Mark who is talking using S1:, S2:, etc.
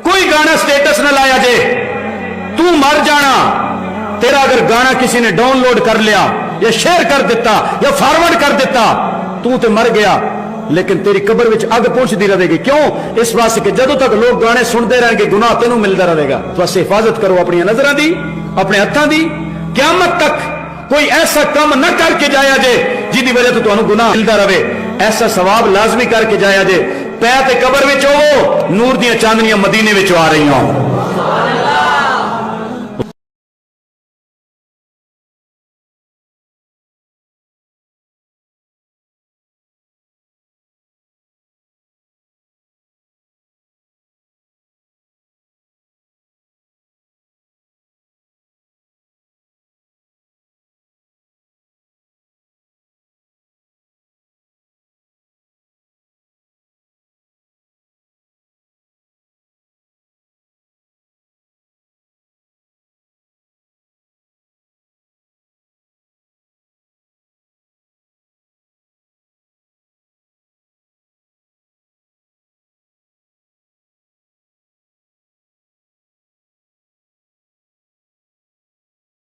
S1: कोई गाना स्टेटस न लाया जे, तू मर जाना। तेरा अगर गाना किसी ने डाउनलोड कर लिया या शेयर कर दिता या फॉरवर्ड कर दिता, तू तो मर गया, लेकिन तेरी कब्र विच अग पहुंचती रहेगी। क्यों? इस वास्ते कि जदों तक लोग गाने सुनते रहेंगे गुनाह तेनों मिलता रहेगा। तो बस हिफाजत करो अपनी नजरों की, अपने हत्थों की। क़यामत तक कोई ऐसा काम न करके जाया जे जिसकी वजह तो तुहानू गुनाह मिलता रहे। ऐसा सवाब लाजमी करके जाया जे। पै ते कब्र विच हो, नूर दियां चांदनियां मदीने विच आ रही हो।